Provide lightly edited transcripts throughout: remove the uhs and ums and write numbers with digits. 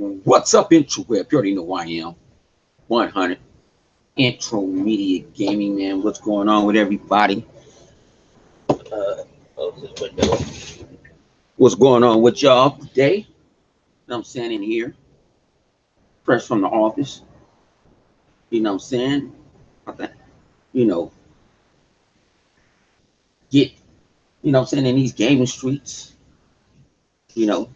What's up, Intraweb? You already know who I am. 100 Intro Media Gaming, man. What's going on with everybody? Close this window. What's going on with y'all today? I'm standing here, fresh from the office. You know what I'm saying? I think, you know, get, I'm saying, in these gaming streets, you know,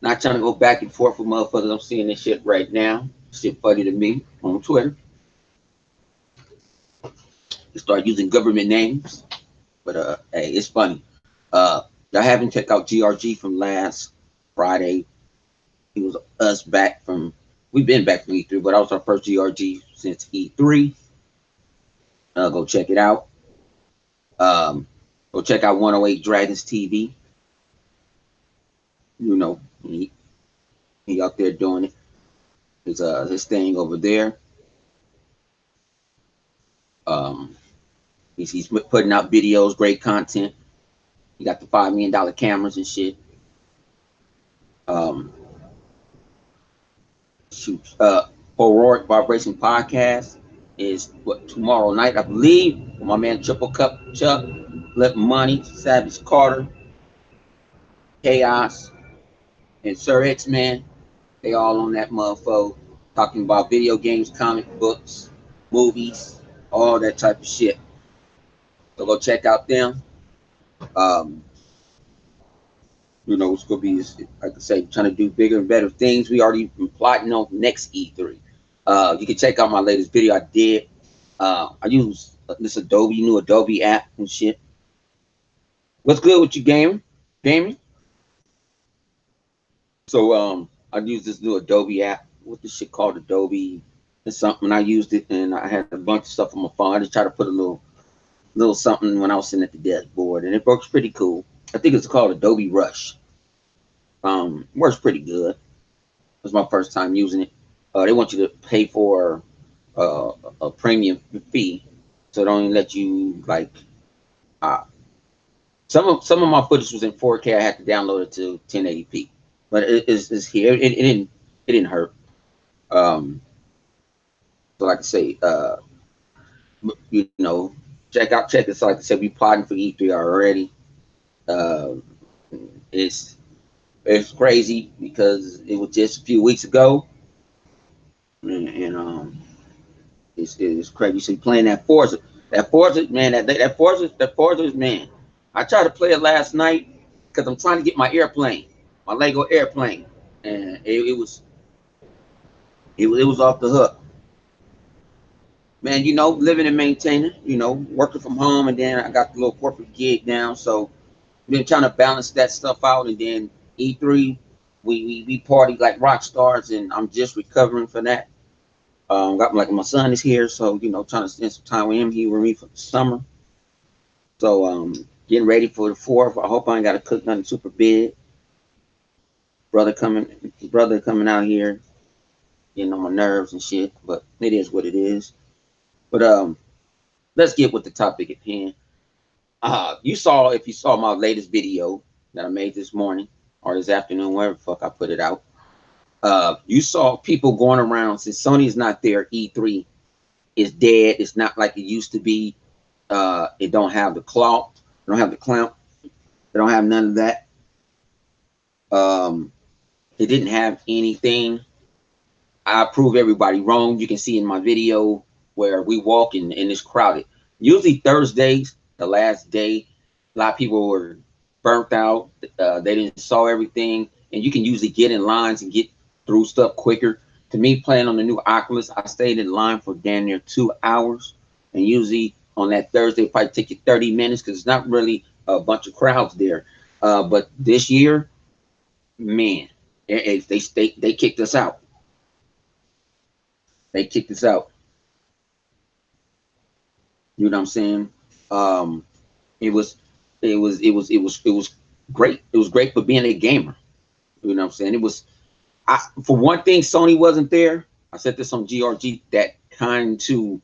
not trying to go back and forth with motherfuckers. I'm seeing this shit right now. Shit funny to me on Twitter. They start using government names. But hey, it's funny. Y'all haven't checked out GRG from last Friday. It was us back from, we've been back from E3, but I was our first GRG since E3. Go check it out. Go check out 108 Dragons TV. You know, he out there doing it. His thing over there. He's putting out videos, great content. He got the $5 million cameras and shit. Heroic Vibration Podcast is tomorrow night, I believe. My man Triple Cup Chuck, Lip Money, Savage Carter, Chaos, and Sir X-Man. They all on that motherfucker talking about video games, comic books, movies, all that type of shit. So go check out them. You know, it's gonna be, like I say, trying to do bigger and better things. We already been plotting on next E3. You can check out my latest video I did. I use this new Adobe app and shit. What's good with you, gaming? So I use this new Adobe app. What's this shit called? Adobe. It's something. I used it and I had a bunch of stuff on my phone. I just tried to put a little something when I was sitting at the dashboard, and it works pretty cool. I think it's called Adobe Rush. Works pretty good. It was my first time using it. They want you to pay for a premium fee, so they don't even let you like. Some of my footage was in 4K. I had to download it to 1080p, but it's here. It didn't hurt. So like I say, you know, check it. So like I said, we plotting for E3 already. It's crazy because it was just a few weeks ago, and it's crazy. So playing that Forza, man, that Forza, man. I tried to play it last night because I'm trying to get my airplane, my Lego airplane, and it was off the hook. Man, you know, living and maintaining, you know, working from home, and then I got the little corporate gig now, so been trying to balance that stuff out. And then E3, we party like rock stars, and I'm just recovering from that. Got like my son is here, so you know, trying to spend some time with him. He with me for the summer, so getting ready for the 4th. I hope I ain't got to cook nothing super big. Brother coming out here, getting on my nerves and shit, but it is what it is. But let's get with the topic at hand. If you saw my latest video that I made this morning or this afternoon, wherever the fuck I put it out, you saw people going around, since Sony's not there, E3 is dead. It's not like it used to be. It don't have the clout. It don't have the clout. They don't have none of that. It didn't have anything. I prove everybody wrong. You can see in my video where we walk and it's crowded. Usually Thursdays, the last day, a lot of people were burnt out. They didn't saw everything, and you can usually get in lines and get through stuff quicker. To me, playing on the new Oculus, I stayed in line for damn near 2 hours, and usually on that Thursday, it probably take you 30 minutes because it's not really a bunch of crowds there. But this year, man, they kicked us out. They kicked us out. You know what I'm saying? It was great. It was great for being a gamer. You know what I'm saying? It was, for one thing, Sony wasn't there. I said this on GRG, that kind to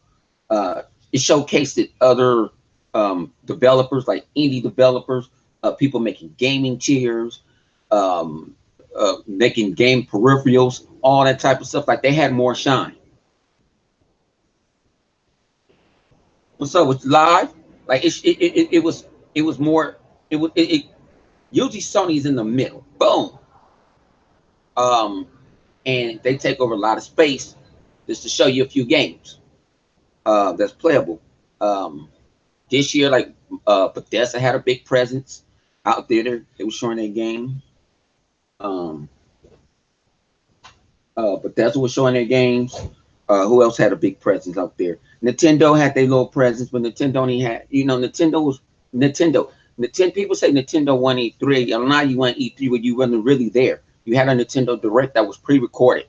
it showcased it other developers, like indie developers, people making gaming chairs, making game peripherals, all that type of stuff. Like they had more shine. What's up with live? Like it was more it usually Sony's in the middle. Boom. Um, and they take over a lot of space just to show you a few games that's playable. Um, this year, like Bethesda had a big presence out there. They were showing their game. Um, Bethesda was showing their games. Who else had a big presence out there? Nintendo had their little presence, but Nintendo only had, Nintendo was Nintendo. Nintendo people say Nintendo won E3. And now you won E3 when you wasn't really there. You had a Nintendo Direct that was pre-recorded.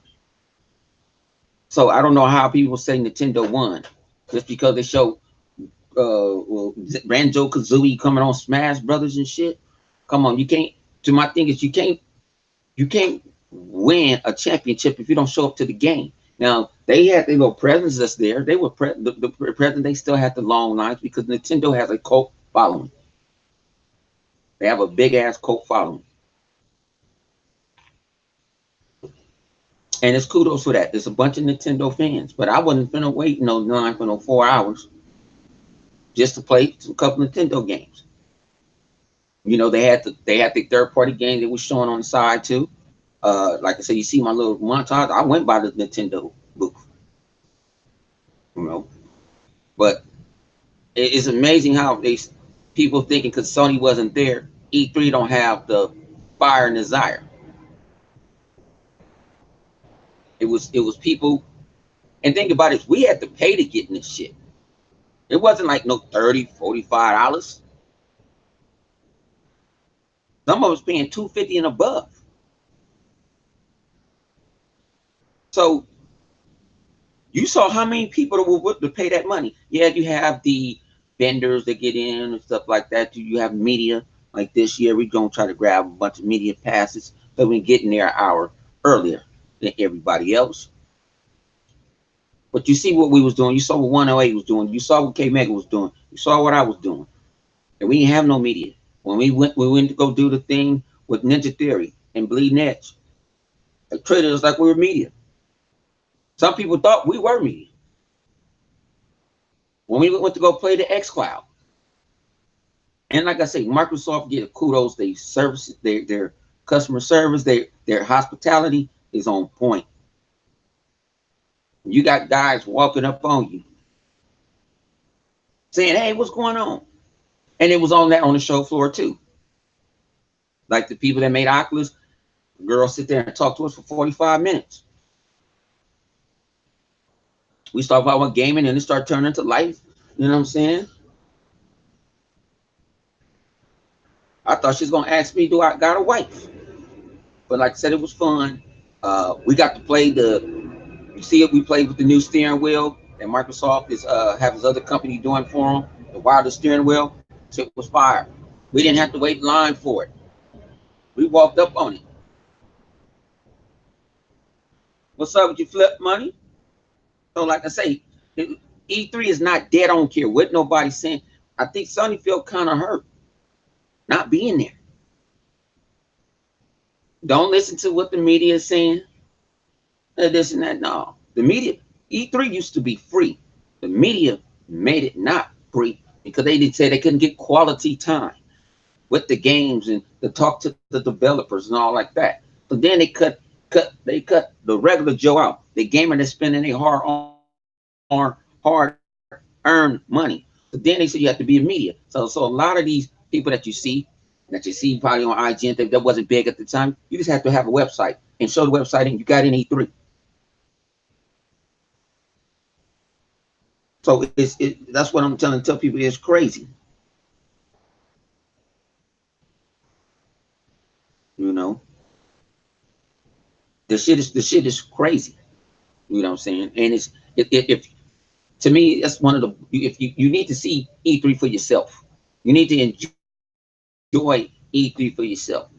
So I don't know how people say Nintendo won just because they show Banjo Kazooie coming on Smash Brothers and shit. Come on, you can't. To my thing is you can't win a championship if you don't show up to the game. Now they had their little presence that's there. They were the present. They still had the long lines because Nintendo has a cult following. They have a big ass cult following, and it's kudos for that. There's a bunch of Nintendo fans, but I wasn't finna wait no line for no 4 hours just to play a couple Nintendo games. They had the third party game that was showing on the side too. Like I said, you see my little montage. I went by the Nintendo booth, but it's amazing how these people thinking because Sony wasn't there, E3 don't have the fire and desire. It was people, and think about it, we had to pay to get in this shit. It wasn't like no $30, $45. Some of us paying $250 and above. So you saw how many people were willing to pay that money. Yeah, you have the vendors that get in and stuff like that. You have media. Like this year, we're going to try to grab a bunch of media passes so we can get in there an hour earlier than everybody else. But you see what we was doing. You saw what 108 was doing. You saw what K-Mega was doing. You saw what I was doing. And we didn't have no media. When we went to go do the thing with Ninja Theory and Bleeding Edge, they treated us like we were media. Some people thought we were media. When we went to go play the xCloud. And like I say, Microsoft get kudos. They service, their customer service, their hospitality is on point. You got guys walking up on you saying, hey, what's going on? And it was on the show floor too. Like the people that made Oculus, girls sit there and talk to us for 45 minutes. We start talking about gaming and it start turning into life. You know what I'm saying? I thought she was gonna ask me, do I got a wife? But like I said, it was fun. We got to play you see it, we played with the new steering wheel that Microsoft is have his other company doing for them, the wireless steering wheel. So it was fire. We didn't have to wait in line for it. We walked up on it. What's up with your flip money? So like I say, E3 is not dead. I don't care what nobody's saying. I think Sony feel kind of hurt not being there. Don't listen to what the media is saying. This and that. No, the media, E3 used to be free. The media made it not free because they did say they couldn't get quality time with the games and to talk to the developers and all like that. But then they cut the regular Joe out. The gamer that's spending their hard-earned money. But then they said you have to be a media. So a lot of these people that you see probably on IGN that wasn't big at the time, you just have to have a website and show the website and you got in E3. So that's what I'm tell people. It's crazy. The shit is crazy. You know what I'm saying? And if to me, that's one of the, if you need to see E3 for yourself. You need to enjoy E3 for yourself.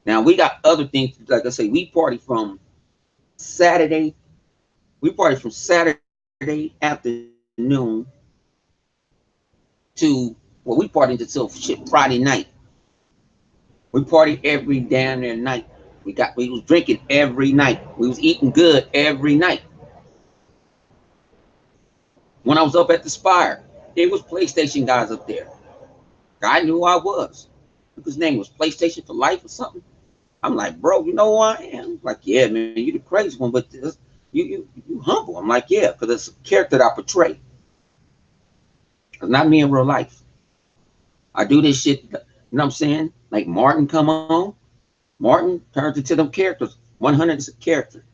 Now we got other things, like I say, we party from Saturday afternoon to, well, we party until shit Friday night. We party every damn near night. We was drinking every night. We was eating good every night. When I was up at the Spire, it was PlayStation guys up there. I knew who I was. His name was PlayStation for Life or something. I'm like, bro, you know who I am? Like, yeah, man, you the crazy one, but this, you humble. I'm like, yeah, because it's a character that I portray. It's not me in real life. I do this shit, you know what I'm saying? Like Martin come on. Martin turns into them characters. 100 is a character.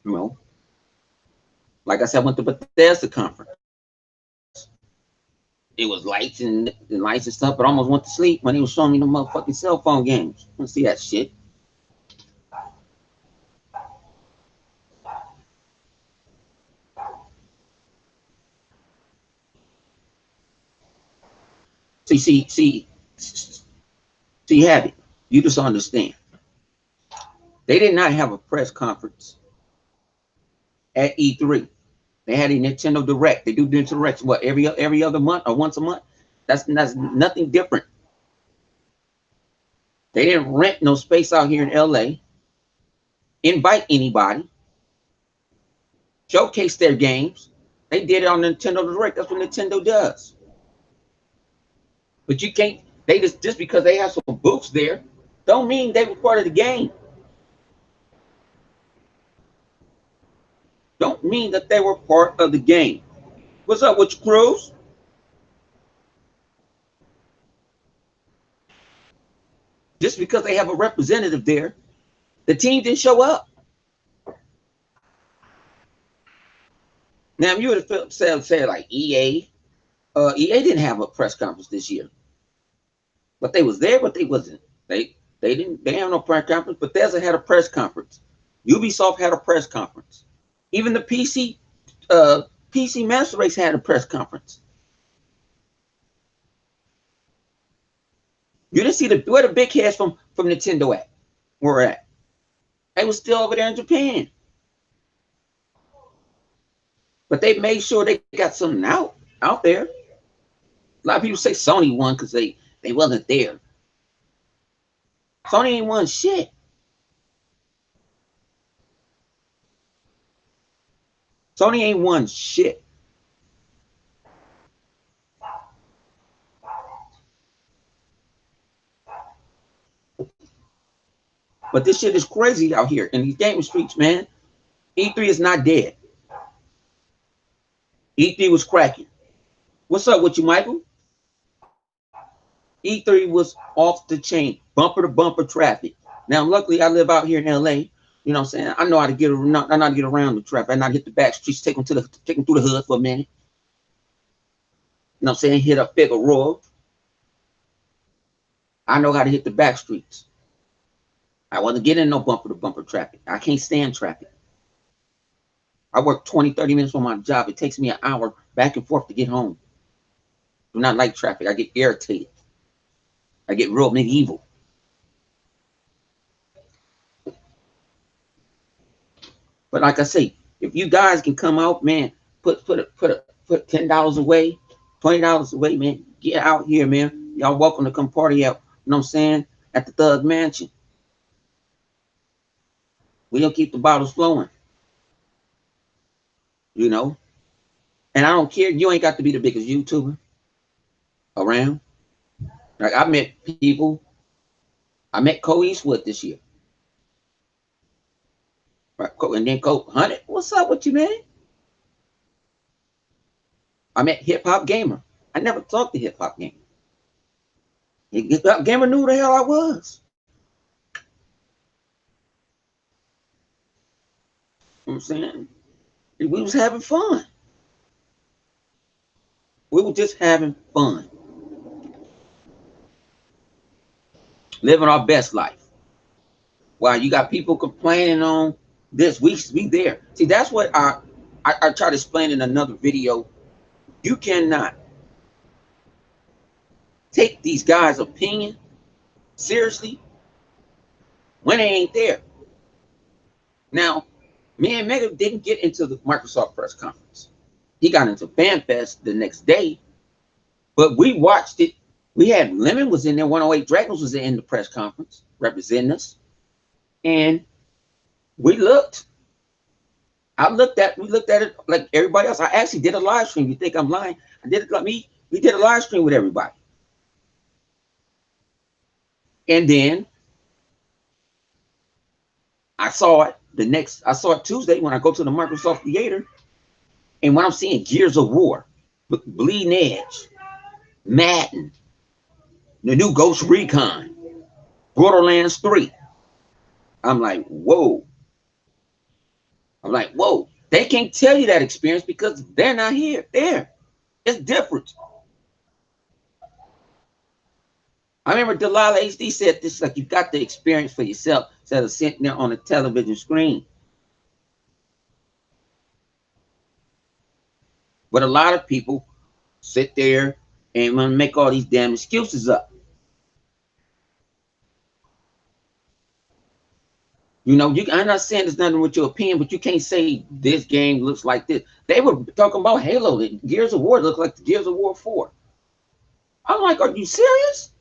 You know, like I said, I went to Bethesda conference. It was lights and stuff, but I almost went to sleep when he was showing me the motherfucking cell phone games. I don't see that shit. See, Habit, you just understand. They did not have a press conference at E3. They had a Nintendo Direct. They do Nintendo Directs, what, every other month or once a month? That's nothing different. They didn't rent no space out here in LA, invite anybody, showcase their games. They did it on Nintendo Direct. That's what Nintendo does. But you can't, they just because they have some booths there, don't mean they were part of the game. Don't mean that they were part of the game. What's up with your crews? Just because they have a representative there, the team didn't show up. Now, if you would have said like EA, EA didn't have a press conference this year, but they was there, but they wasn't. They have no press conference. Bethesda had a press conference. Ubisoft had a press conference. Even the PC Master Race had a press conference. You didn't see where the big heads from Nintendo were at. They was still over there in Japan. But they made sure they got something out there. A lot of people say Sony won because they wasn't there. Sony ain't won shit. Sony ain't won shit. But this shit is crazy out here in these gaming streets, man. E3 is not dead. E3 was cracking. What's up with you, Michael? E3 was off the chain, bumper to bumper traffic. Now, luckily, I live out here in LA. You know what I'm saying? I know how to get around. I know how to get around the traffic. I know how to hit the back streets, take them through the hood for a minute. You know what I'm saying? Hit a Figueroa. I know how to hit the back streets. I wasn't getting no bumper to bumper traffic. I can't stand traffic. I work 20, 30 minutes on my job. It takes me an hour back and forth to get home. Do not like traffic. I get irritated. I get real medieval. But like I say, if you guys can come out, man, put $10 away, $20 away, man. Get out here, man. Y'all welcome to come party out. You know what I'm saying? At the Thug Mansion. We don't keep the bottles flowing. You know? And I don't care. You ain't got to be the biggest YouTuber around. Like I met people. I met Cole Eastwood this year. Right, and then Cole 100. What's up with you, man? I met Hip Hop Gamer. I never talked to Hip Hop Gamer. Hip Hop Gamer knew who the hell I was. You know what I'm saying? We was having fun. We were just having fun. Living our best life. While you got people complaining on this, we there. See, that's what I try to explain in another video. You cannot take these guys' opinion seriously when they ain't there. Now, me and Mega didn't get into the Microsoft press conference. He got into FanFest the next day, but we watched it We had Lemon was in there, 108 Dragons was in the press conference representing us. And we looked. We looked at it like everybody else. I actually did a live stream. You think I'm lying? I did it like me. We did a live stream with everybody. And then I saw it I saw it Tuesday when I go to the Microsoft Theater. And when I'm seeing Gears of War, Bleeding Edge, Madden, the new Ghost Recon, Borderlands 3, I'm like, whoa. I'm like, whoa. They can't tell you that experience because they're not here. There. It's different. I remember Delilah HD said this, like, you got the experience for yourself instead of sitting there on a television screen. But a lot of people sit there and want to make all these damn excuses up. You know, I'm not saying there's nothing with your opinion, but you can't say this game looks like this. They were talking about Halo. The Gears of War looked like the Gears of War 4. I'm like, are you serious?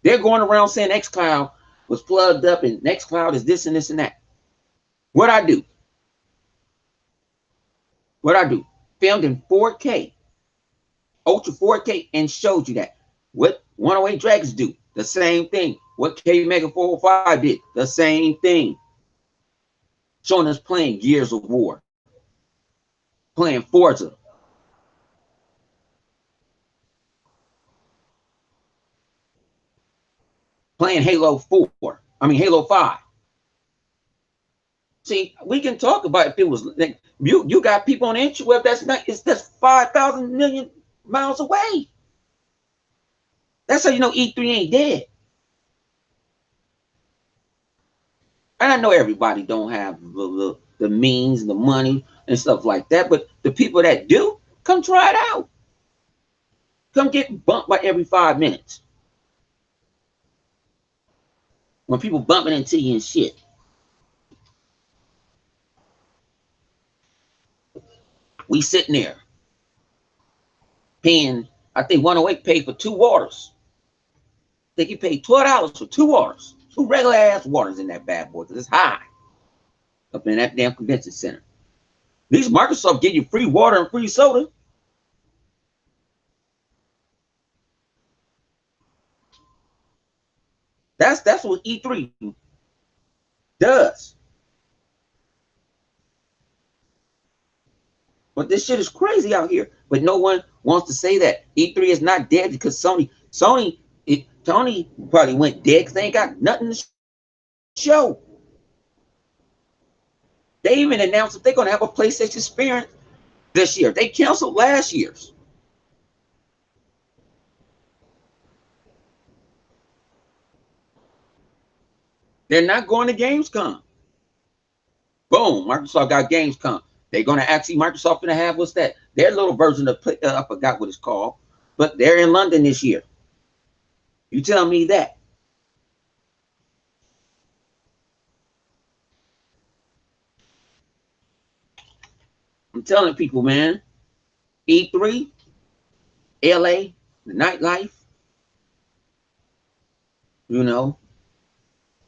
They're going around saying xCloud was plugged up and xCloud is this and this and that. What I do? Filmed in 4K, Ultra 4K, and showed you that. What 108 Dragons do? The same thing. What K Mega 405 did? The same thing. Showing us playing Gears of War, playing Forza, playing Halo 4. I mean Halo 5. See, we can talk about if it was like, you got people on the interweb that's 5,000 million miles away. That's how you know E3 ain't dead. And I know everybody don't have the means, the money, and stuff like that, but the people that do, come try it out. Come get bumped by every 5 minutes. When people bumping into you and shit. We sitting there paying, I think 108 paid for 2 waters. I think he paid $12 for 2 waters. 2 regular ass waters in that bad boy, because it's high up in that damn convention center. These Microsoft give you free water and free soda. That's what E3 does. But this shit is crazy out here. But no one wants to say that E3 is not dead because Tony probably went dead because they ain't got nothing to show. They even announced that they're going to have a PlayStation experience this year. They canceled last year's. They're not going to Gamescom. Boom, Microsoft got Gamescom. They're going to actually, Microsoft going to have, what's that? Their little version of, I forgot what it's called, but they're in London this year. You tell me that. I'm telling people, man, E3, LA, the nightlife, you know,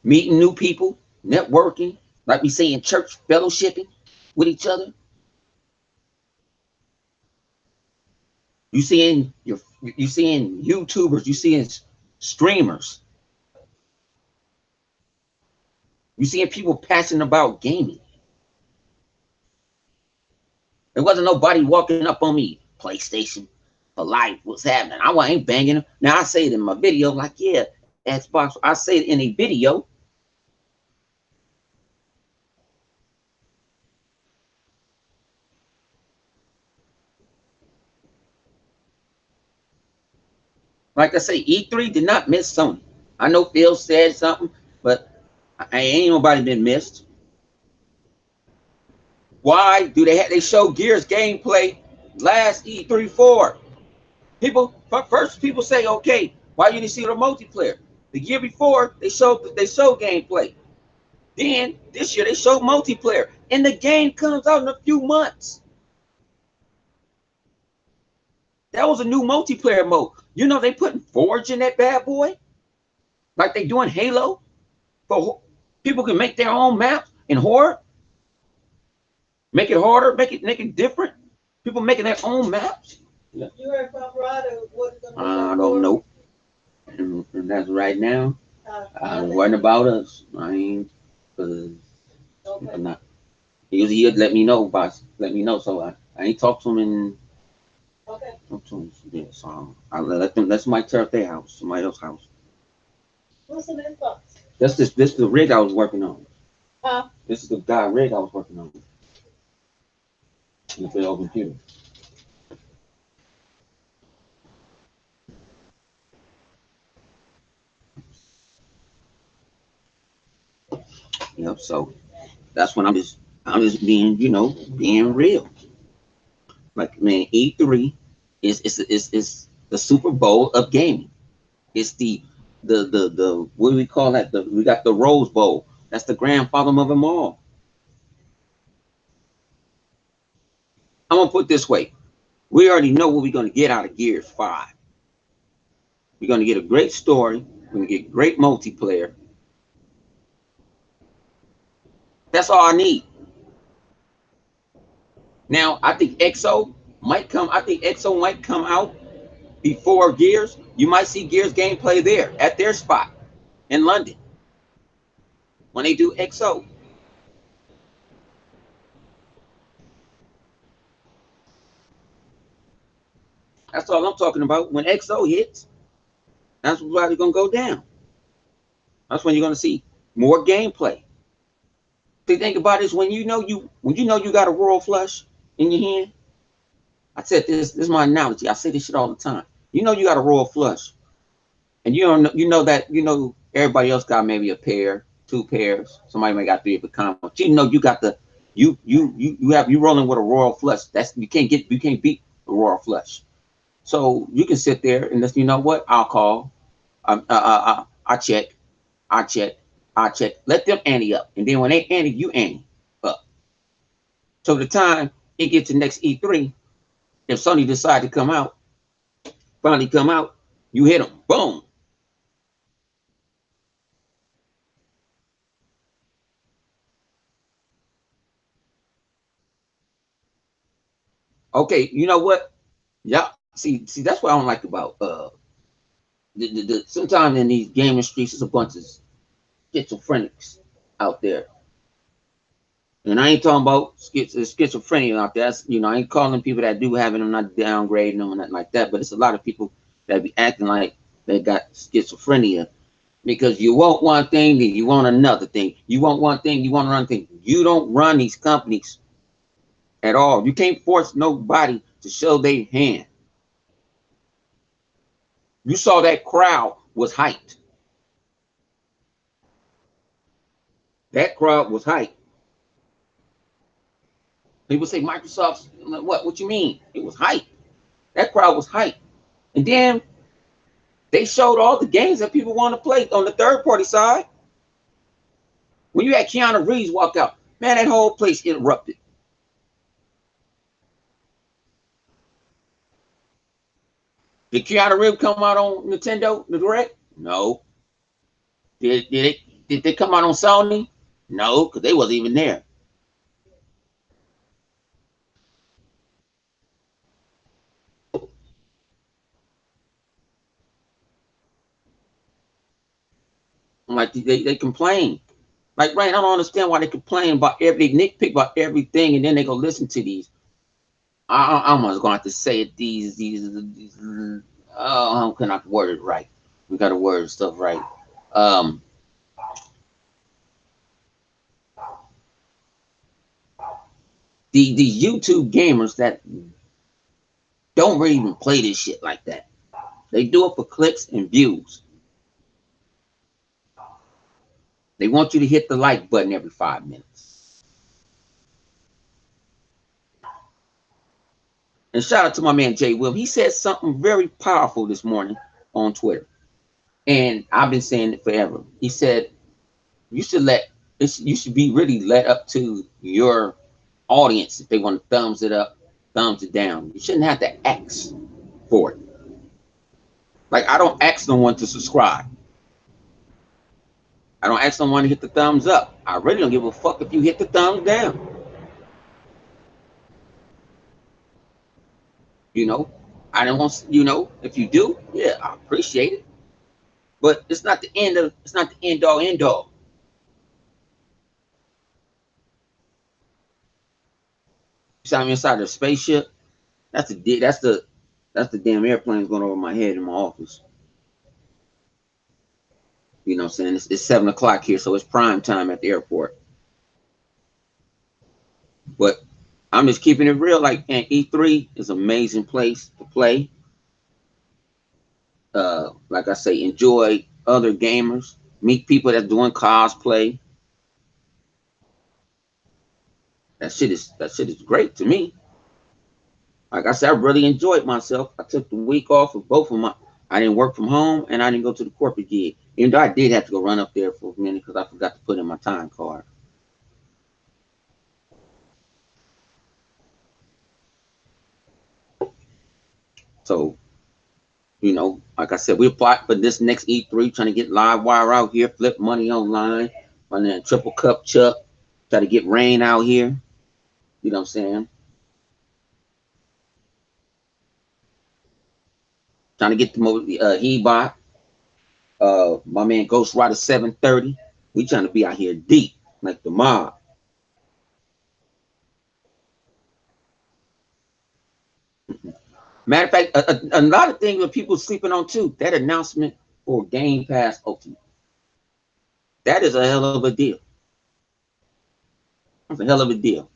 meeting new people, networking, like we say in church, fellowshipping with each other. You seeing YouTubers, you seeing streamers, you seeing people passionate about gaming. There wasn't nobody walking up on me, PlayStation for life, what's happening? I ain't banging them. Now I say it in my video, like, yeah, Xbox. I say it in a video. Like I say, E3 did not miss Sony. I know Phil said something, but ain't nobody been missed. Why do they show Gears gameplay last E3 4? First people say, okay, why you didn't see the multiplayer? The year before they showed gameplay. Then this year they showed multiplayer, and the game comes out in a few months. That was a new multiplayer mode. You know they putting Forge in that bad boy, like they doing Halo. For people can make their own maps in Horde. Make it harder. Make it different. People making their own maps. You heard from Rod what's going on? I don't know. And that's right now. I don't worry about us. I ain't. Okay. I'm not. He'd let me know, boss. Let me know. So I ain't talked to him in. Okay. Talk to him. Yeah, so I let them. Let somebody tear up their house, somebody else's house. What's in this box? This is the rig I was working on. Huh? This is the guy rig I was working on. In the old computer. Yep. So that's when I'm just being, being real. Like, man, E3 is the Super Bowl of gaming. It's the what do we call that? We got the Rose Bowl. That's the grandfather of them all. I'm gonna put it this way: we already know what we're gonna get out of Gears 5. We're gonna get a great story. We're gonna get great multiplayer. That's all I need. Now I think XO might come. I think XO might come out before Gears. You might see Gears gameplay there at their spot in London when they do XO. That's all I'm talking about. When XO hits, that's what's gonna go down. That's when you're gonna see more gameplay. The thing about it is when you got a royal flush in your hand. I said this is my analogy. I say this shit all the time. You got a royal flush, and you don't know, everybody else got maybe a pair, two pairs. Somebody may got three of a kind. But you got the you rolling with a royal flush. That's you can't beat the royal flush. So you can sit there and just, you know what? I'll call. I check. I check. I check. Let them ante up, and then when they ante, you ante up. So the time it gets to next E3, if Sony decide to finally come out, you hit them. Boom. Okay, you know what? Yeah. See, that's what I don't like about sometimes in these gaming streets, there's a bunch of schizophrenics out there. And I ain't talking about schizophrenia out there. That's, I ain't calling people that do have it. I'm not downgrading them or nothing like that. But it's a lot of people that be acting like they got schizophrenia because you want one thing, then you want another thing. You want one thing, you want another thing. You don't run these companies at all. You can't force nobody to show their hand. You saw that crowd was hyped. That crowd was hyped. People say Microsoft's what? What you mean? It was hype. That crowd was hype. And then they showed all the games that people want to play on the third party side. When you had Keanu Reeves walk out, man, that whole place erupted. Did Keanu Reeves come out on Nintendo Direct? No. Did they come out on Sony? No, because they wasn't even there. Like they complain. Like, right, I don't understand why they complain about they nitpick about everything, and then they go listen to these. I'm almost going to have to say it. These. Oh, how can I word it right? We got to word stuff right. Um, the YouTube gamers that don't really even play this shit like that. They do it for clicks and views. They want you to hit the like button every 5 minutes. And shout out to my man Jay Will. He said something very powerful this morning on Twitter. And I've been saying it forever. He said, you should be really let up to your audience if they want to thumbs it up, thumbs it down. You shouldn't have to ask airport. Like, I don't ask someone to subscribe. I don't ask someone to hit the thumbs up. I really don't give a fuck if you hit the thumbs down. You know, I don't want, if you do, yeah, I appreciate it. But it's not the end all end all. You saw me inside the spaceship. That's the damn airplanes going over my head in my office. You know what I'm saying? It's 7 o'clock here, so it's prime time at the airport. But I'm just keeping it real. Like, and E3 is an amazing place to play. Like I say, enjoy other gamers, meet people that's doing cosplay. That shit is great to me. Like I said, I really enjoyed myself. I took the week off of both of my. I didn't work from home and I didn't go to the corporate gig. Even though I did have to go run up there for a minute because I forgot to put in my time card. So, like I said, we applied for this next E3, trying to get live wire out here, flip money online, running a triple cup chuck, try to get rain out here. You know what I'm saying? Trying to get the He-Bot. My man Ghost Rider 730. We trying to be out here deep, like the mob. Matter of fact, a lot of things that people sleeping on too. That announcement for Game Pass Ultimate. That is a hell of a deal. That's a hell of a deal.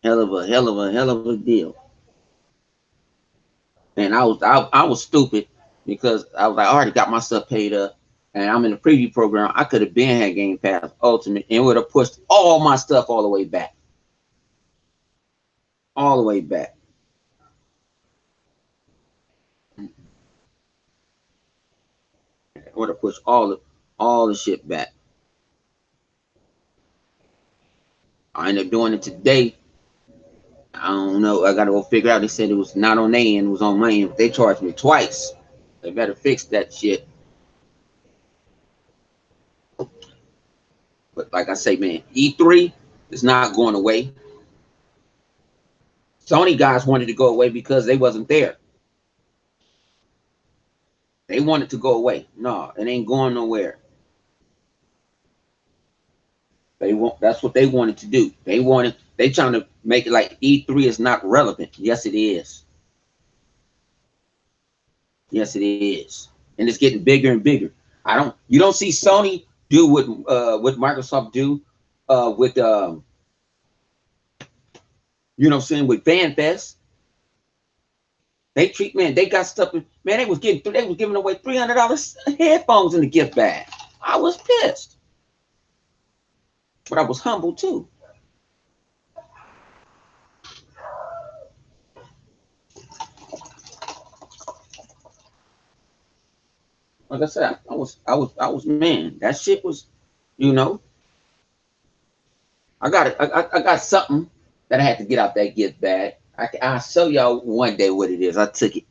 Hell of a deal. And I was stupid because I was like, I already got my stuff paid up, and I'm in the preview program. I could have been had Game Pass Ultimate and would have pushed all my stuff all the way back, all the way back. I would have pushed all the shit back. I ended up doing it today. I don't know. I gotta go figure out. They said it was not on their end, it was on my end. They charged me twice. They better fix that shit. But like I say, man, E3 is not going away. Sony guys wanted to go away because they wasn't there. They wanted to go away. No, it ain't going nowhere. That's what they wanted to do. They trying to make it like E3 is not relevant. Yes, it is. Yes, it is. And it's getting bigger and bigger. You don't see Sony do what Microsoft do with you know what I'm saying, with FanFest. They got stuff, man, they was giving away $300 headphones in the gift bag. I was pissed. But I was humble too. Like I said, I was man. That shit was, you know, I got something that I had to get out that gift bag. I'll show y'all one day what it is. I took it.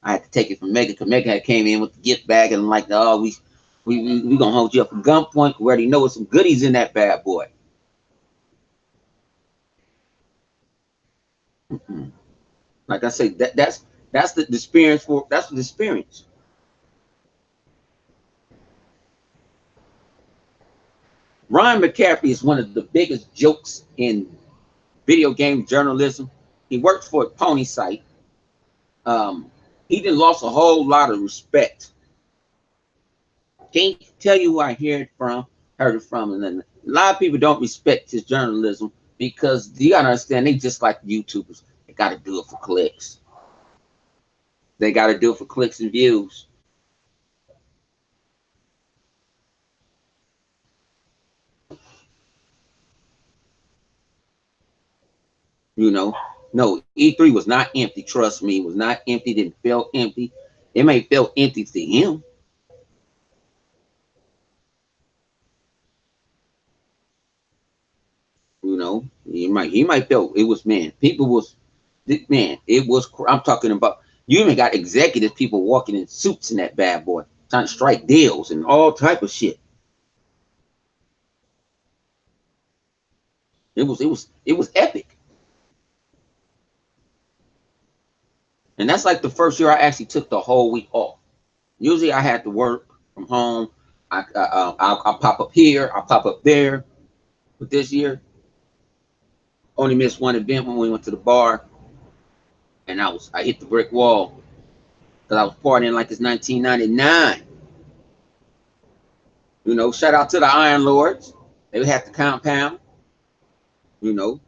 I had to take it from Megan because Megan had came in with the gift bag and I'm like, oh, we gonna hold you up for gunpoint. We already know there's some goodies in that bad boy. Mm-mm. Like I say, that's the experience that's the experience. Ryan McCaffrey is one of the biggest jokes in video game journalism. He works for a pony site. He did lost a whole lot of respect. Can't tell you who I heard it from, and then a lot of people don't respect his journalism because you gotta understand they just like YouTubers. They gotta do it for clicks. They gotta do it for clicks and views. You know, no, E3 was not empty. Trust me, it was not empty. Didn't feel empty. It may feel empty to him. You know, he might feel it was, man. People was Man, it was. I'm talking about. You even got executive people walking in suits in that bad boy, trying to strike deals and all type of shit. It was epic. And that's like the first year I actually took the whole week off. Usually I had to work from home. I'll pop up here, I'll pop up there. But this year, only missed one event when we went to the bar, and I hit the brick wall because I was partying like it's 1999. Shout out to the Iron Lords. They had the compound. You know,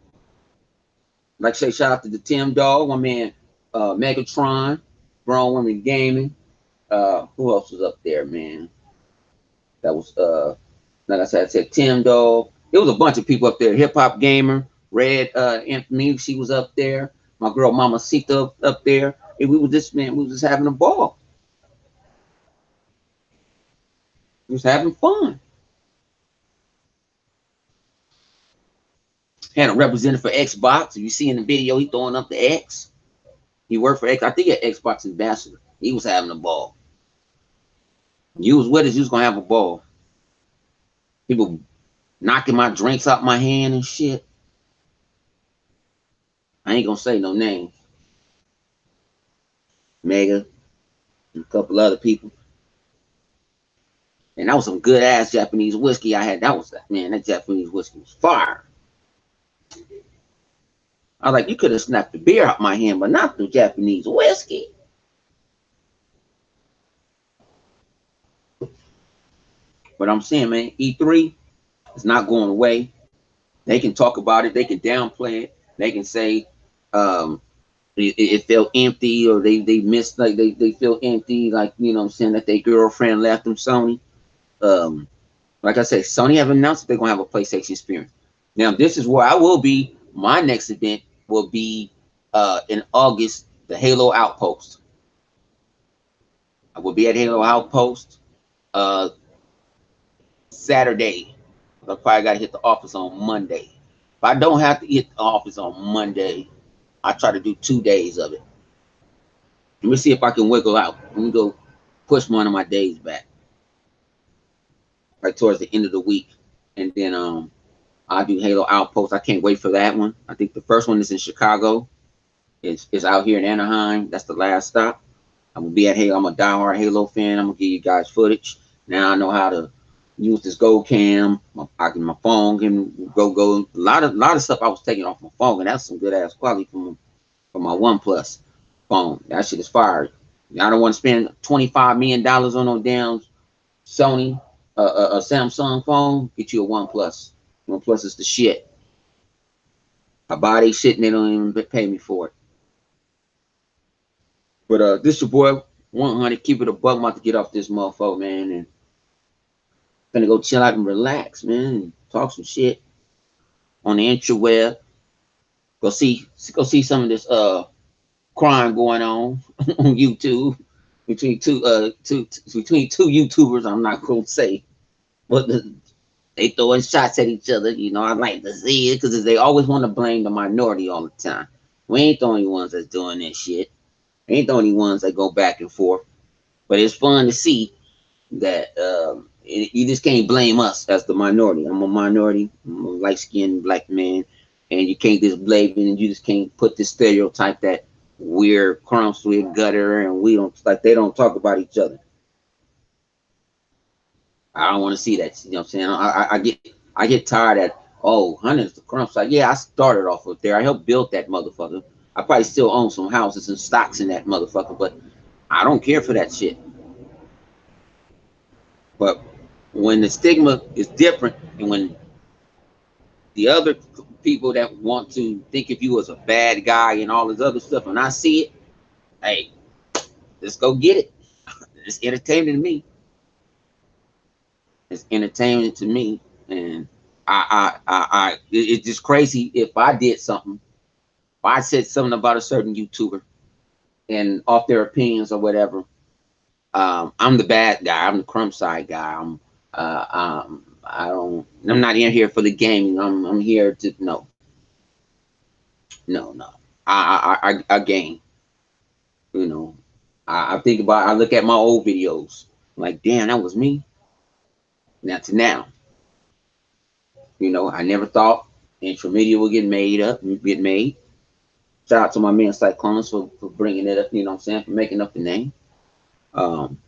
like I say, shout out to the Tim Dog, my man, Megatron, Grown Women Gaming. Who else was up there, man? That was like I said Tim Dog. There was a bunch of people up there. Hip Hop Gamer, Red Infamy, she was up there. My girl Mama Sita up there. And we was just having a ball. We was having fun. Had a representative for Xbox. If you see in the video, he throwing up the X. He worked for X. I think he had Xbox ambassador. He was having a ball. You was with us, you was gonna have a ball. People knocking my drinks out my hand and shit. I ain't gonna say no names. Mega and a couple other people. And that was some good ass Japanese whiskey I had. That Japanese whiskey was fire. I was like, you could have snapped the beer out my hand, but not the Japanese whiskey. But I'm saying, man, E3 is not going away. They can talk about it. They can downplay it. They can say it felt empty, or they missed, like they feel empty, like, you know what I'm saying, that their girlfriend left them, Sony. Like I said, Sony have announced that they're going to have a PlayStation experience. Now, this is where I will be. My next event will be in August, the Halo Outpost. I will be at Halo Outpost Saturday. I probably got to hit the office on Monday. If I don't have to hit the office on Monday, I try to do 2 days of it. Let me see if I can wiggle out. Let me go push one of my days back, like towards the end of the week, and then I'll do Halo Outpost. I can't wait for that one. I think the first one is in Chicago. It's out here in Anaheim. That's the last stop. I'm gonna be at Halo. I'm a diehard Halo fan. I'm gonna give you guys footage. Now I know how to use this Go Cam. My phone can go. A lot of stuff I was taking off my phone, and that's some good ass quality from my OnePlus phone. That shit is fire. I don't want to spend $25 million on no damn Sony, a Samsung phone. Get you a OnePlus. OnePlus is the shit. I buy they shit and they don't even pay me for it. But this your boy 100. Keep it a buck. I'm about to get off this motherfucker, man, and gonna go chill out and relax, man, and talk some shit on the interweb. Go see some of this crime going on on YouTube between two YouTubers. I'm not gonna say, but they throwing shots at each other. I like to see it because they always want to blame the minority all the time. We ain't the only ones that's doing this shit. We ain't the only ones that go back and forth. But it's fun to see that you just can't blame us as the minority. I'm a minority. I'm a light-skinned black man, and you can't just blame me, and you just can't put this stereotype that we're crumps, we're gutter, and they don't talk about each other. I don't want to see that. You know what I'm saying? I get tired at, oh, hundreds the crumps. Like, yeah, I started off with there. I helped build that motherfucker. I probably still own some houses and stocks in that motherfucker, but I don't care for that shit. But when the stigma is different, and when the other people that want to think of you as a bad guy and all this other stuff, and I see it, hey, let's go get it. It's entertaining to me. It's entertaining to me, and it's just crazy if I did something. If I said something about a certain YouTuber and off their opinions or whatever, I'm the bad guy. I'm the crumb side guy. I'm not in here for the gaming. I'm here to no. I gain. You know, I think about, I look at my old videos, like, damn, that was me. Now to now, I never thought Intramedia would get made. Shout out to my man Cyclones for bringing it up, you know what I'm saying, for making up the name. Um,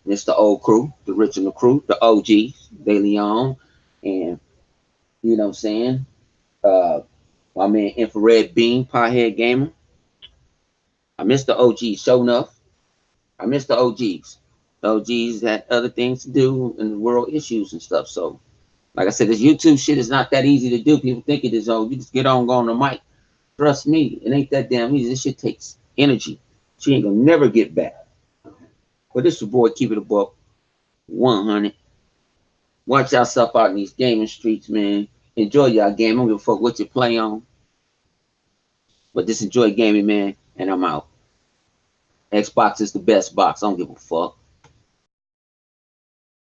it's the old crew, the original crew, the OGs, De Leon, and you know what I'm saying, uh, my man Infrared Beam, Pothead Gamer. I miss the OGs, show enough. I miss the OGs. The OGs had other things to do and world issues and stuff. So, like I said, this YouTube shit is not that easy to do. People think it is. Oh, you just get on, go on the mic. Trust me, it ain't that damn easy. This shit takes energy. She ain't gonna never get back. But this your boy, keep it a buck, 100. Watch yourself out in these gaming streets, man. Enjoy y'all game. I don't give a fuck what you play on. But just enjoy gaming, man. And I'm out. Xbox is the best box. I don't give a fuck.